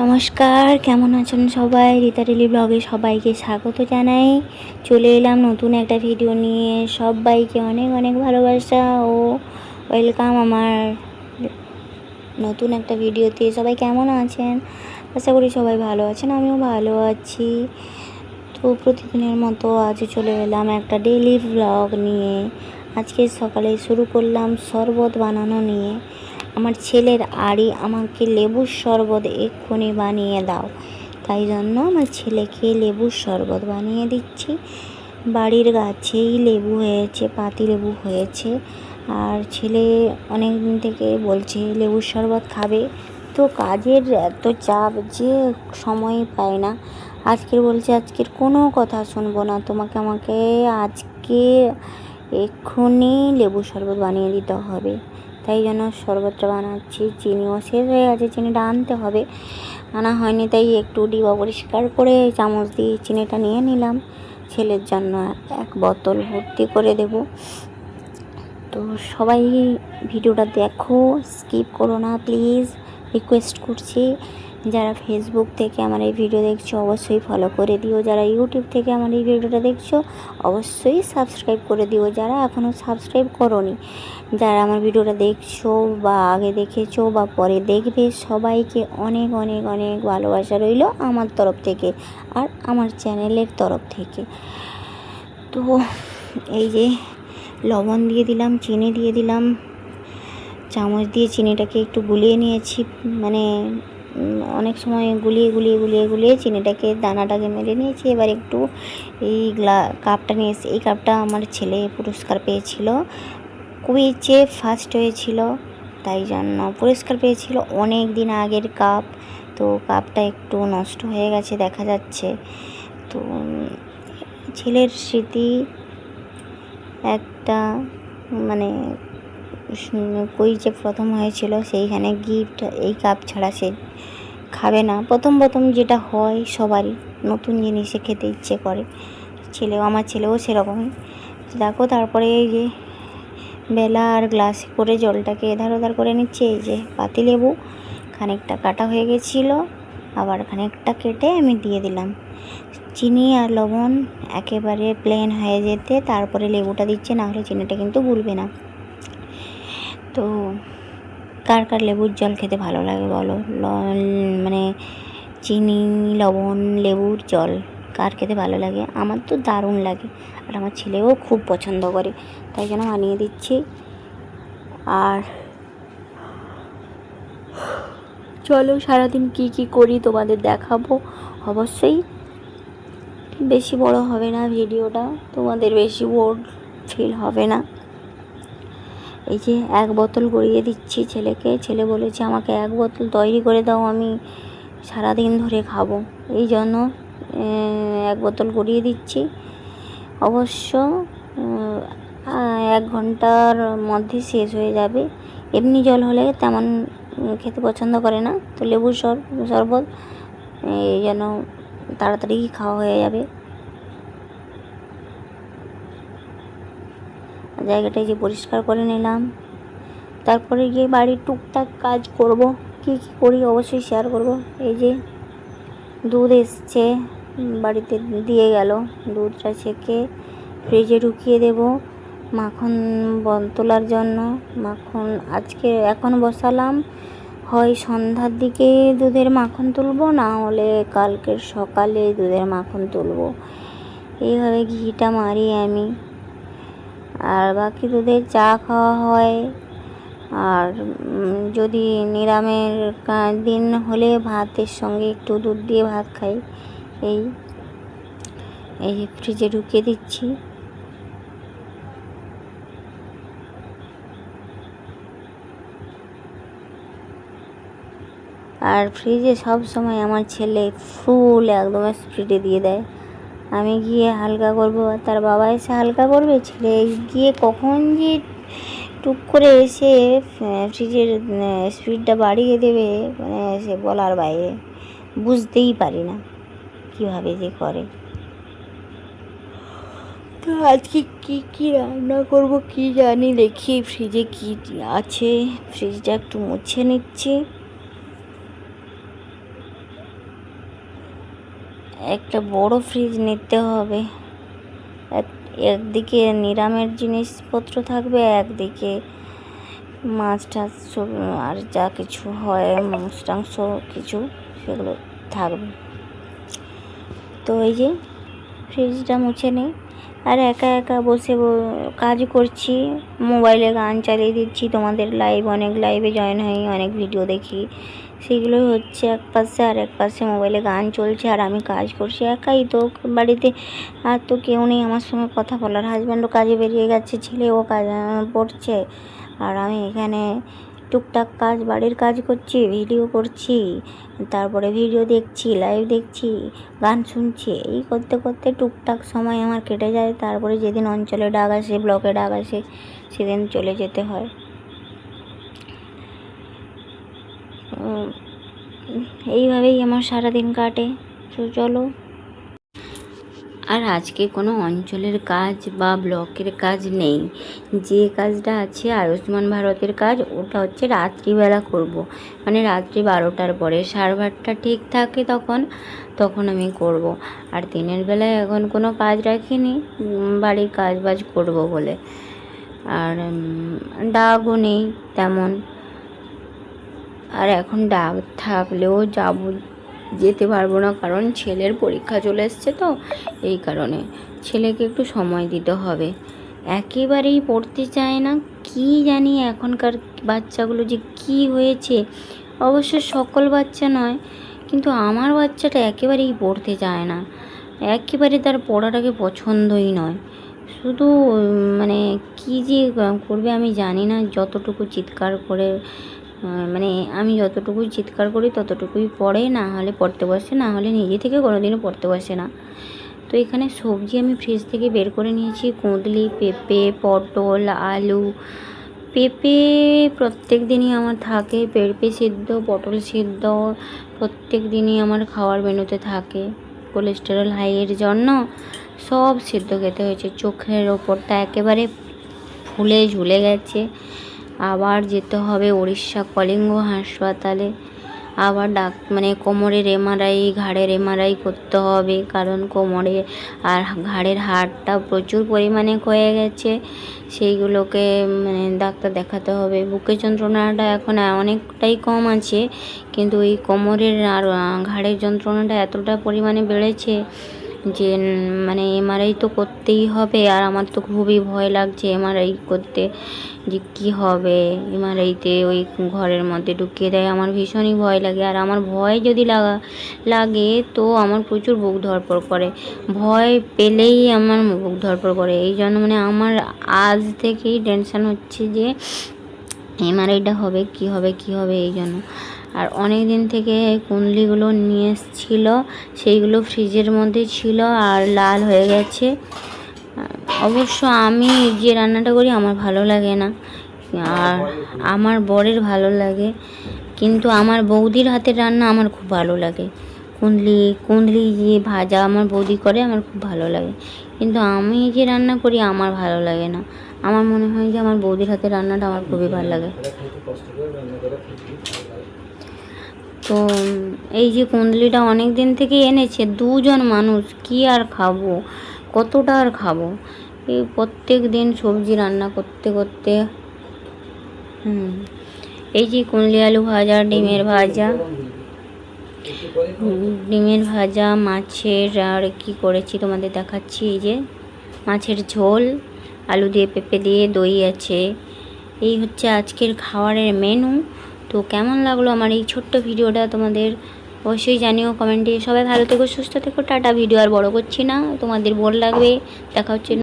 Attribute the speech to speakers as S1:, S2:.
S1: নমস্কার, কেমন আছেন সবাই? রীতা ডেলি ব্লগে সবাইকে স্বাগত জানাই। চলে এলাম নতুন একটা ভিডিও নিয়ে। সবাইকে অনেক অনেক ভালোবাসা ও ওয়েলকাম আমার নতুন একটা ভিডিওতে। সবাই কেমন আছেন? আশা করি সবাই ভালো আছেন, আমিও ভালো আছি। তো প্রতিদিনের মতো আজ চলে এলাম একটা ডেলি ব্লগ নিয়ে। আজকে সকালে শুরু করলাম শরবত বানানো নিয়ে। আমার ছেলের আড়ি আমাকে লেবুর শরবত এক্ষুনি বানিয়ে দাও, তাই জন্য আমার ছেলেকে লেবুর শরবত বানিয়ে দিচ্ছি। বাড়ির গাছেই লেবু হয়েছে, পাতি লেবু হয়েছে, আর ছেলে অনেক দিন থেকে বলছে লেবুর শরবত খাবে। তো কাজের এত চাপ যে সময় পায় না। আজকের বলছে আজকের কোনো কথা শুনবো না, আমাকে আজকে এক্ষুনি লেবুর শরবত বানিয়ে দিতে হবে। তাই জন্য শরবতটা বানাচ্ছি। চিনিও শেষ হয়ে গেছে, চিনিটা আনতে হবে, আনা হয়নি, তাই একটু ডিবা পরিষ্কার করে চামচ দিয়ে চিনিটা নিয়ে নিলাম। ছেলের জন্য এক বোতল ভর্তি করে দেব। তো সবাই ভিডিওটা দেখো, স্কিপ করো না প্লিজ, রিকোয়েস্ট করছি। যারা ফেসবুক থেকে আমার এই ভিডিও দেখছো অবশ্যই ফলো করে দিও, যারা ইউটিউব থেকে আমার এই ভিডিওটা দেখছো অবশ্যই সাবস্ক্রাইব করে দিও, যারা এখনও সাবস্ক্রাইব করোনি। যারা আমার ভিডিওটা দেখছো বা আগে দেখেছো বা পরে দেখবে, সবাইকে অনেক অনেক অনেক ভালোবাসা রইল আমার তরফ থেকে আর আমার চ্যানেলের তরফ থেকে। তো এই যে লবণ দিয়ে দিলাম, চিনি দিয়ে দিলাম, চামচ দিয়ে চিনিটাকে একটু গুলিয়ে নিয়েছি। মানে অনেক সময় গুলিয়ে চিনিটাকে দানাটাকে মেরে নিয়েছি। এবার একটু এই কাপটা নিয়েছি, এই কাপটা আমার ছেলে পুরস্কার পেয়েছিল, কুইজে ফার্স্ট হয়েছিল, তাই জন্য পুরস্কার পেয়েছিল। অনেক দিন আগের কাপ, তো কাপটা একটু নষ্ট হয়ে গেছে দেখা যাচ্ছে। তো ছেলের স্মৃতি একটা, মানে কুইজে প্রথম হয়েছিল, সেইখানে গিফট এই কাপ ছাড়া সে খাবে না। প্রথম যেটা হয় সবারই, নতুন জিনিসে খেতে ইচ্ছে করে। আমার ছেলেও সেরকমই। দেখো তারপরে এই যে বেলা আর গ্লাসে করে জলটাকে এধার ওধার করে নিচ্ছে। এই যে পাতিলেবু খানিকটা কাটা হয়ে গেছিলো, আবার খানিকটা কেটে আমি দিয়ে দিলাম। চিনি আর লবণ একেবারে প্লেন হয়ে যেতে তারপরে লেবুটা দিচ্ছে, না হলে চিনিটা কিন্তু গুলবে না। তো কার কার লেবুর জল খেতে ভালো লাগে বলো? মানে চিনি, লবণ, লেবুর জল কার খেতে ভালো লাগে? আমার তো দারুণ লাগে, আর আমার ছেলেও খুব পছন্দ করে, তাই জন্য বানিয়ে দিচ্ছি। আর চলো সারাদিন কি করি তোমাদের দেখাবো। অবশ্যই বেশি বড় হবে না ভিডিওটা, তোমাদের বেশি বোর ফিল হবে না। এই যে এক বোতল গড়িয়ে দিচ্ছি ছেলেকে। ছেলে বলেছে আমাকে এক বোতল তৈরি করে দাও, আমি সারাদিন ধরে খাবো, এই জন্য এক বোতল গড়িয়ে দিচ্ছি। অবশ্য 1 ঘন্টার মধ্যে শেষ হয়ে যাবে। এমনি জল হলে তেমন খেতে পছন্দ করে না, তো লেবুর শরবত এই জন্য তাড়াতাড়ি খাওয়া হয়ে যাবে। জায়গাটায় যে পরিষ্কার করে নিলাম, তারপরে গিয়ে বাড়ির টুকটাক কাজ করব। কি করি অবশ্যই শেয়ার করব। এই যে দুধ এসছে, বাড়িতে দিয়ে গেল, দুধটা ছেঁকে ফ্রিজে ঢুকিয়ে দেব মাখন তোলার জন্য। মাখন আজকে এখন বসালাম, হয় সন্ধ্যার দিকে দুধের মাখন তুলবো, না হলে কালকের সকালে দুধের মাখন তুলবো। এইভাবে ঘিটা মারি আমি। আর বাকি দুধের চা খাওয়া হয়, আর যদি নিরামের দিন হলে ভাতের সঙ্গে একটু দুধ দিয়ে ভাত খাই। এই ফ্রিজে ঢুকিয়ে দিচ্ছি। আর ফ্রিজে সব সময় আমার ছেলে ফুল একদম স্পিডে দিয়ে দেয়, আমি গিয়ে হালকা করবো আর তার বাবা এসে হালকা করবে। ছেলে গিয়ে কখন যে টুক করে এসে ফ্রিজের স্পিডটা বাড়িয়ে দেবে, মানে সে বলার বাইরে, বুঝতেই পারি না কীভাবে যে করে। তো আজকে কি রান্না করব কি জানি, দেখি ফ্রিজে কি আছে। ফ্রিজটা একটু মুছে নিচ্ছি। একটা বড় ফ্রিজ নিতে হবে। একদিকে নিরামের জিনিসপত্র থাকবে, একদিকে মাছ টাছ আর যা কিছু হয় মাংস কিছু সেগুলো থাকবে। তো এই যে ফ্রিজটা মুছে নিই, আর একা একা বসে কাজ করছি, মোবাইলে গান চালিয়ে দিচ্ছি, তোমাদের অনেক লাইভে জয়েন হই, অনেক ভিডিও দেখি, সেগুলো হচ্ছে এক পাশে, আর এক পাশে মোবাইলে গান চলছে আর আমি কাজ করছি। একাই তো বাড়িতে, আর তো কেউ নেই আমার সঙ্গে কথা বলার। হাজব্যান্ডও কাজে বেরিয়ে গেছে, ছেলেও কাজ পড়ছে, আর আমি এখানে টুকটাক কাজ, বাড়ির কাজ করছি, ভিডিও করছি, তারপরে ভিডিও দেখছি, লাইভ দেখছি, গান শুনছি, এই করতে করতে টুকটাক সময় আমার কেটে যায়। তারপরে যেদিন অঞ্চলে ডাক আসে, ব্লকে ডাক আসে, সেদিন চলে যেতে হয়। এইভাবেই আমার সারাদিন কাটে। তো চলো, আর আজকে কোনো অঞ্চলের কাজ বা ব্লকের কাজ নেই। যে কাজটা আছে আয়ুষ্মান ভারতের কাজ, ওটা হচ্ছে রাত্রিবেলা করব, মানে রাত্রি 12টার পরে সার্ভারটা ঠিক থাকে তখন আমি করব। আর দিনের বেলায় এখন কোনো কাজ রাখিনি, বাড়ির কাজ বাজ করব বলে। আর ডাকও নেই তেমন, আর এখন ডাক থাকলেও যেতে পারবো না, কারণ ছেলের পরীক্ষা চলে এসছে, তো এই কারণে ছেলেকে একটু সময় দিতে হবে। একেবারেই পড়তে চায় না, কি জানি এখনকার বাচ্চাগুলো যে কি হয়েছে। অবশ্য সকল বাচ্চা নয়, কিন্তু আমার বাচ্চাটা একেবারেই পড়তে চায় না, একেবারে তার পড়াটাকে পছন্দই নয়। শুধু মানে কি যে করবে আমি জানি না। যতটুকু চিৎকার করে, মানে আমি যতটুকুই চিৎকার করি ততটুকুই পড়ে, না হলে পড়তে বসে, না হলে নিজে থেকে কোনোদিনও পড়তে বসে না। তো এখানে সবজি আমি ফ্রিজ থেকে বের করে নিয়েছি, কুঁদলি, পেঁপে, পটল, আলু। পেঁপে প্রত্যেক দিনই আমার থাকে, পেঁপে সিদ্ধ, পটল সিদ্ধ প্রত্যেক দিনই আমার খাওয়ার মেনুতে থাকে। কোলেস্টেরল হাইয়ের জন্য সব সিদ্ধ খেতে হয়েছে। চোখের ওপরটা একেবারে ফুলে ঝুলে গেছে। আবার যেতে হবে উড়িষ্যা কলিঙ্গ হাসপাতালে, আবার মানে কোমরের এমআরআই, ঘাড়ের এমআরআই করতে হবে, কারণ কোমরে আর ঘাড়ের হাড়টা প্রচুর পরিমাণে ক্ষয়ে গেছে, সেইগুলোকে মানে ডাক্তার দেখাতে হবে। বুকের যন্ত্রণাটা এখন অনেকটাই কম আছে, কিন্তু এই কোমরের আর ঘাড়ের যন্ত্রণাটা এতটা পরিমাণে বেড়েছে যে মানে এমআরআই তো করতেই হবে। আর আমার তো খুবই ভয় লাগছে এমআরআই করতে, যে কী হবে এমআরআইতে, ওই ঘরের মধ্যে ঢুকিয়ে দেয়, আমার ভীষণই ভয় লাগে। আর আমার ভয় যদি লাগে তো আমার প্রচুর বুক ধড়ফড় করে, ভয় পেলেই আমার বুক ধড়ফড় করে। এই জন্য মানে আমার আজ থেকেই টেনশান হচ্ছে যে এমআরআইটা হবে কি হবে এই জন্য। আর অনেক দিন থেকে কুঁদলিগুলো নিয়ে এসেছিলো, সেইগুলো ফ্রিজের মধ্যে ছিল আর লাল হয়ে গেছে। অবশ্য আমি যে রান্নাটা করি আমার ভালো লাগে না, আর আমার বরের ভালো লাগে, কিন্তু আমার বৌদির হাতের রান্না আমার খুব ভালো লাগে। কুঁদলি যে ভাজা আমার বৌদি করে আমার খুব ভালো লাগে, কিন্তু আমি যে রান্না করি আমার ভালো লাগে না। আমার মনে হয় যে আমার বৌদির হাতের রান্নাটা আমার খুবই ভালো লাগে। তো এই যে কুঁদলিটা অনেক দিন থেকে এনেছে, দুজন মানুষ কি আর খাবো, কতটা আর খাবো। এই প্রত্যেক দিন সবজি রান্না করতে করতে এই যে কুঁদলি আলু ভাজা, ডিমের ভাজা, মাছের আর কি করেছি তোমাদের দেখাচ্ছি। এই যে মাছের ঝোল, আলু দিয়ে, পেঁপে দিয়ে, দই আছে। এই হচ্ছে আজকের খাবারের মেনু। তো কেমন লাগলো আমার এই ছোট্ট ভিডিওটা তোমাদের অবশ্যই জানিও কমেন্টে। সবাই ভালো থেকো, সুস্থ থেকো, টাটা। ভিডিও আর বড় করছি না, তোমাদের বোর লাগবে। দেখা হচ্ছে।